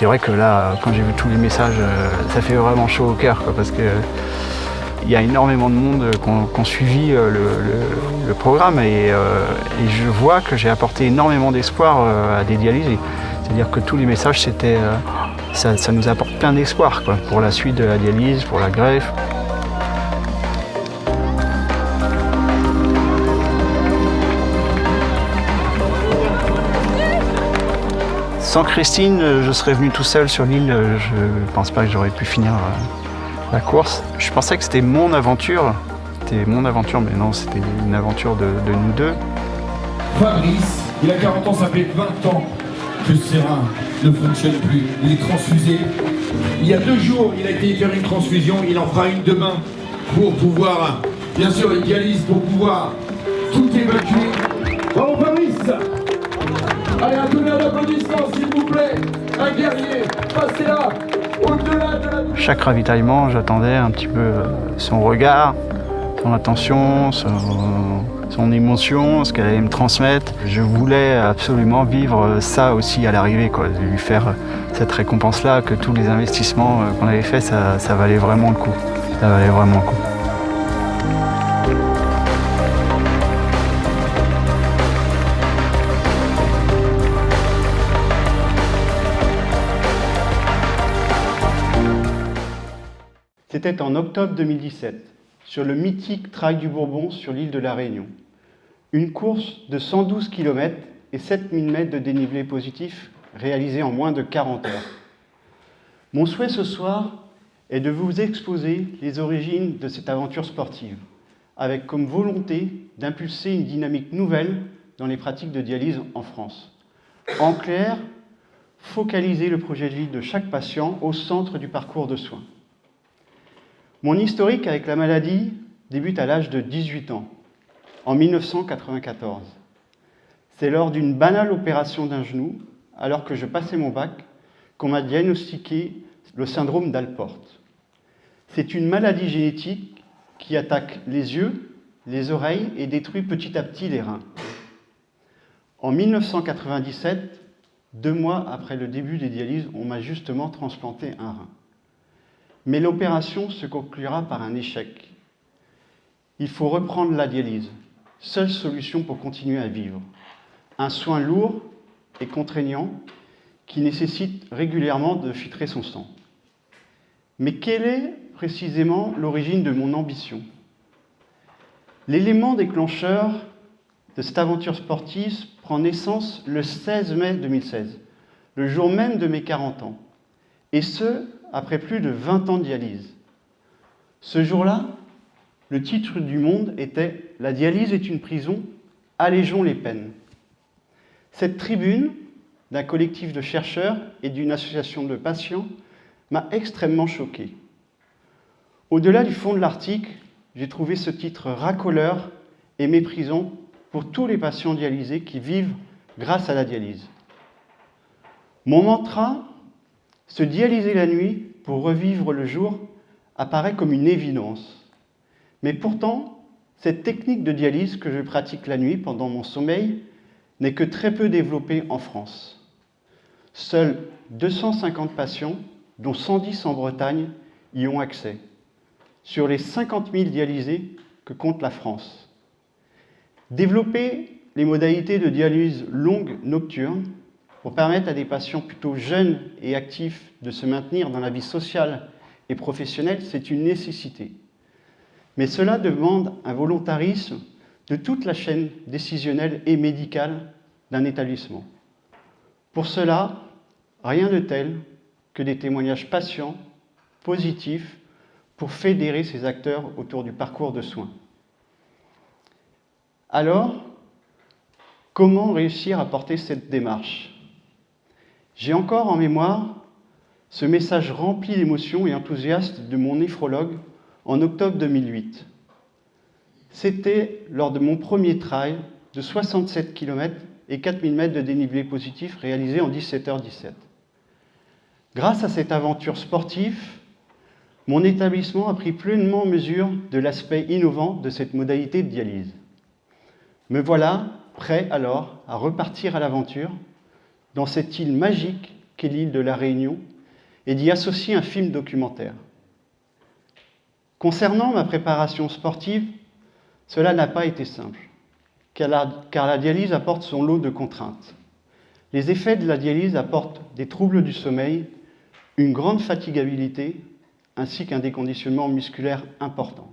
C'est vrai que là, quand j'ai vu tous les messages, ça fait vraiment chaud au cœur, quoi, parce que il y a énormément de monde qui ont suivi le programme et je vois que j'ai apporté énormément d'espoir à des dialysés. C'est-à-dire que tous les messages, c'était, ça nous apporte plein d'espoir, quoi, pour la suite de la dialyse, pour la greffe. Sans Christine, je serais venu tout seul sur l'île. Je ne pense pas que j'aurais pu finir la course. Je pensais que c'était mon aventure. C'était mon aventure, mais non, c'était une aventure de nous deux. Fabrice, il a 40 ans, ça fait 20 ans que ce rein ne fonctionne plus. Il est transfusé. Il y a 2 jours, il a été faire une transfusion. Il en fera une demain pour pouvoir, bien sûr, une dialyse pour pouvoir tout évacuer. Bravo Fabrice! Allez, un tonnerre d'applaudissements, s'il vous plaît. Un guerrier, passez là, au-delà de la... Chaque ravitaillement, j'attendais un petit peu son regard, son attention, son émotion, ce qu'elle allait me transmettre. Je voulais absolument vivre ça aussi à l'arrivée, quoi, de lui faire cette récompense-là, que tous les investissements qu'on avait faits, ça valait vraiment le coup. Ça valait vraiment le coup. C'était en octobre 2017, sur le mythique Trail du Bourbon sur l'île de la Réunion. Une course de 112 km et 7000 mètres de dénivelé positif réalisée en moins de 40 heures. Mon souhait ce soir est de vous exposer les origines de cette aventure sportive, avec comme volonté d'impulser une dynamique nouvelle dans les pratiques de dialyse en France. En clair, focaliser le projet de vie de chaque patient au centre du parcours de soins. Mon historique avec la maladie débute à l'âge de 18 ans, en 1994. C'est lors d'une banale opération d'un genou, alors que je passais mon bac, qu'on m'a diagnostiqué le syndrome d'Alport. C'est une maladie génétique qui attaque les yeux, les oreilles et détruit petit à petit les reins. En 1997, 2 mois après le début des dialyses, on m'a justement transplanté un rein. Mais l'opération se conclura par un échec. Il faut reprendre la dialyse, seule solution pour continuer à vivre. Un soin lourd et contraignant qui nécessite régulièrement de filtrer son sang. Mais quelle est précisément l'origine de mon ambition? L'élément déclencheur de cette aventure sportive prend naissance le 16 mai 2016, le jour même de mes 40 ans, et ce, après plus de 20 ans de dialyse. Ce jour-là, le titre du Monde était « La dialyse est une prison, allégeons les peines ». Cette tribune d'un collectif de chercheurs et d'une association de patients m'a extrêmement choqué. Au-delà du fond de l'article, j'ai trouvé ce titre racoleur et méprisant pour tous les patients dialysés qui vivent grâce à la dialyse. Mon mantra, se dialyser la nuit pour revivre le jour, apparaît comme une évidence. Mais pourtant, cette technique de dialyse que je pratique la nuit pendant mon sommeil n'est que très peu développée en France. Seuls 250 patients, dont 110 en Bretagne, y ont accès, sur les 50 000 dialysés que compte la France. Développer les modalités de dialyse longue nocturne pour permettre à des patients plutôt jeunes et actifs de se maintenir dans la vie sociale et professionnelle, c'est une nécessité. Mais cela demande un volontarisme de toute la chaîne décisionnelle et médicale d'un établissement. Pour cela, rien de tel que des témoignages patients, positifs, pour fédérer ces acteurs autour du parcours de soins. Alors, comment réussir à porter cette démarche ? J'ai encore en mémoire ce message rempli d'émotion et enthousiaste de mon néphrologue en octobre 2008. C'était lors de mon premier trail de 67 km et 4000 mètres de dénivelé positif réalisé en 17h17. Grâce à cette aventure sportive, mon établissement a pris pleinement mesure de l'aspect innovant de cette modalité de dialyse. Me voilà prêt alors à repartir à l'aventure dans cette île magique qu'est l'île de la Réunion et d'y associer un film documentaire. Concernant ma préparation sportive, cela n'a pas été simple, car la dialyse apporte son lot de contraintes. Les effets de la dialyse apportent des troubles du sommeil, une grande fatigabilité, ainsi qu'un déconditionnement musculaire important.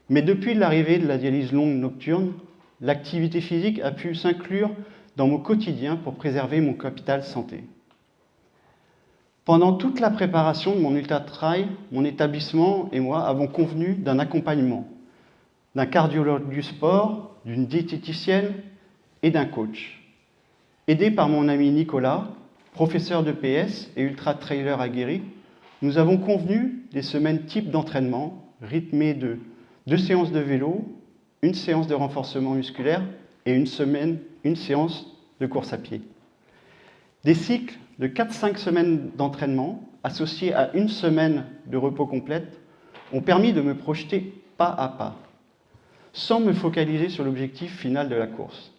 Mais depuis l'arrivée de la dialyse longue nocturne, l'activité physique a pu s'inclure dans mon quotidien pour préserver mon capital santé. Pendant toute la préparation de mon ultra-trail, mon établissement et moi avons convenu d'un accompagnement, d'un cardiologue du sport, d'une diététicienne et d'un coach. Aidé par mon ami Nicolas, professeur de PS et ultra-trailer aguerri, nous avons convenu des semaines types d'entraînement rythmées de 2 séances de vélo, 1 séance de renforcement musculaire et une séance de course à pied. Des cycles de 4-5 semaines d'entraînement associés à 1 semaine de repos complète ont permis de me projeter pas à pas, sans me focaliser sur l'objectif final de la course.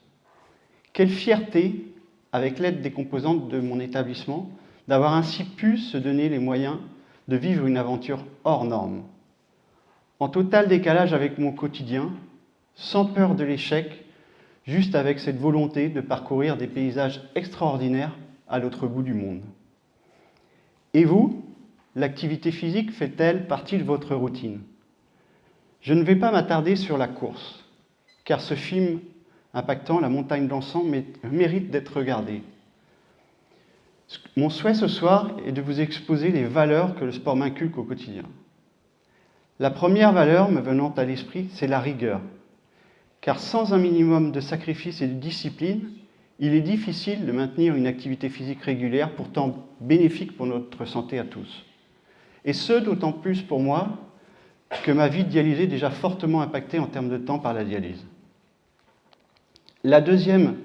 Quelle fierté, avec l'aide des composantes de mon établissement, d'avoir ainsi pu se donner les moyens de vivre une aventure hors norme. En total décalage avec mon quotidien, sans peur de l'échec, juste avec cette volonté de parcourir des paysages extraordinaires à l'autre bout du monde. Et vous, l'activité physique fait-elle partie de votre routine ? Je ne vais pas m'attarder sur la course, car ce film impactant la montagne d'encens mérite d'être regardé. Mon souhait ce soir est de vous exposer les valeurs que le sport m'inculque au quotidien. La première valeur me venant à l'esprit, c'est la rigueur, car sans un minimum de sacrifice et de discipline, il est difficile de maintenir une activité physique régulière, pourtant bénéfique pour notre santé à tous. Et ce, d'autant plus pour moi, que ma vie dialysée est déjà fortement impactée en termes de temps par la dialyse. La deuxième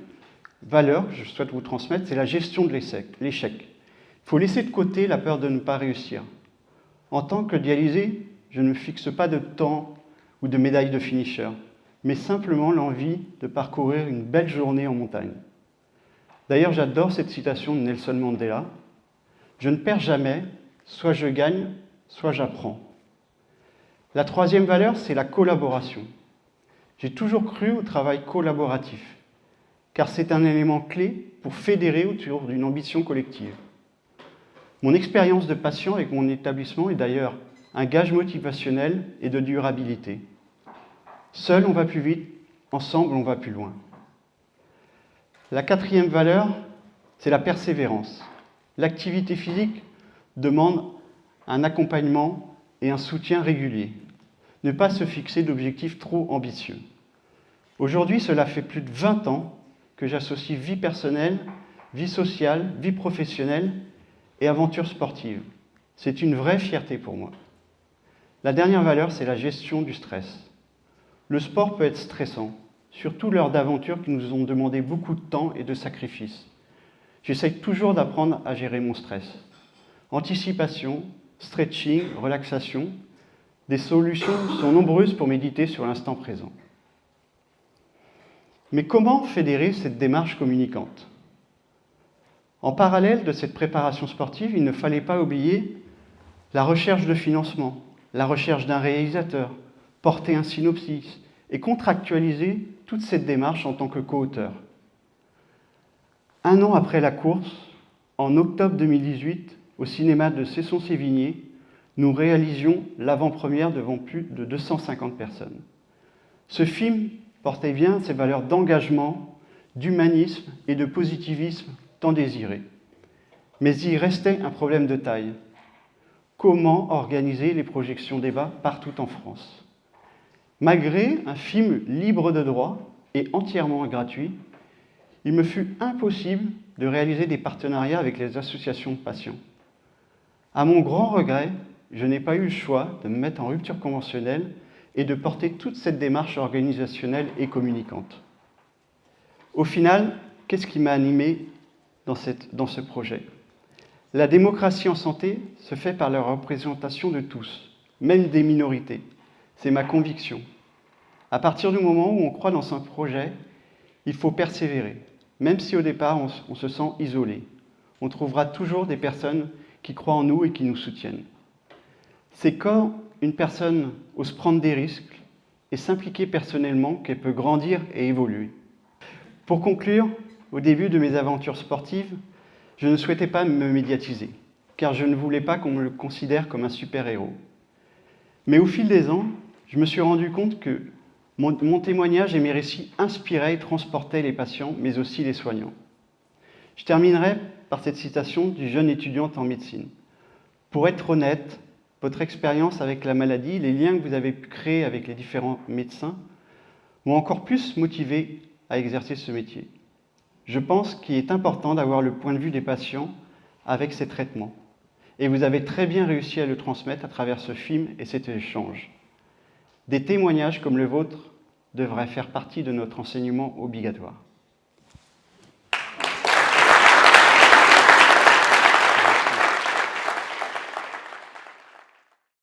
valeur que je souhaite vous transmettre, c'est la gestion de l'échec. Il faut laisser de côté la peur de ne pas réussir. En tant que dialysé, je ne fixe pas de temps ou de médaille de finisher, mais simplement l'envie de parcourir une belle journée en montagne. D'ailleurs, j'adore cette citation de Nelson Mandela. « Je ne perds jamais, soit je gagne, soit j'apprends. » La troisième valeur, c'est la collaboration. J'ai toujours cru au travail collaboratif, car c'est un élément clé pour fédérer autour d'une ambition collective. Mon expérience de patient avec mon établissement est d'ailleurs un gage motivationnel et de durabilité. Seul, on va plus vite, ensemble, on va plus loin. La quatrième valeur, c'est la persévérance. L'activité physique demande un accompagnement et un soutien régulier. Ne pas se fixer d'objectifs trop ambitieux. Aujourd'hui, cela fait plus de 20 ans que j'associe vie personnelle, vie sociale, vie professionnelle et aventure sportive. C'est une vraie fierté pour moi. La dernière valeur, c'est la gestion du stress. Le sport peut être stressant, surtout lors d'aventures qui nous ont demandé beaucoup de temps et de sacrifices. J'essaye toujours d'apprendre à gérer mon stress. Anticipation, stretching, relaxation, des solutions sont nombreuses pour méditer sur l'instant présent. Mais comment fédérer cette démarche communicante ? En parallèle de cette préparation sportive, il ne fallait pas oublier la recherche de financement, la recherche d'un réalisateur, porter un synopsis et contractualiser toute cette démarche en tant que co-auteur. 1 an après la course, en octobre 2018, au cinéma de Cesson-Sévigné, nous réalisions l'avant-première devant plus de 250 personnes. Ce film portait bien ces valeurs d'engagement, d'humanisme et de positivisme tant désirées. Mais il restait un problème de taille. Comment organiser les projections débats partout en France ? Malgré un film libre de droit et entièrement gratuit, il me fut impossible de réaliser des partenariats avec les associations de patients. À mon grand regret, je n'ai pas eu le choix de me mettre en rupture conventionnelle et de porter toute cette démarche organisationnelle et communicante. Au final, qu'est-ce qui m'a animé dans ce projet ? La démocratie en santé se fait par la représentation de tous, même des minorités. C'est ma conviction. À partir du moment où on croit dans un projet, il faut persévérer, même si au départ on se sent isolé. on trouvera toujours des personnes qui croient en nous et qui nous soutiennent. C'est quand une personne ose prendre des risques et s'impliquer personnellement qu'elle peut grandir et évoluer. Pour conclure, au début de mes aventures sportives, je ne souhaitais pas me médiatiser, car je ne voulais pas qu'on me considère comme un super-héros. Mais au fil des ans, je me suis rendu compte que mon témoignage et mes récits inspiraient et transportaient les patients, mais aussi les soignants. Je terminerai par cette citation du jeune étudiant en médecine. Pour être honnête, votre expérience avec la maladie, les liens que vous avez pu créer avec les différents médecins, m'ont encore plus motivé à exercer ce métier. Je pense qu'il est important d'avoir le point de vue des patients avec ces traitements. Et vous avez très bien réussi à le transmettre à travers ce film et cet échange. Des témoignages comme le vôtre devraient faire partie de notre enseignement obligatoire.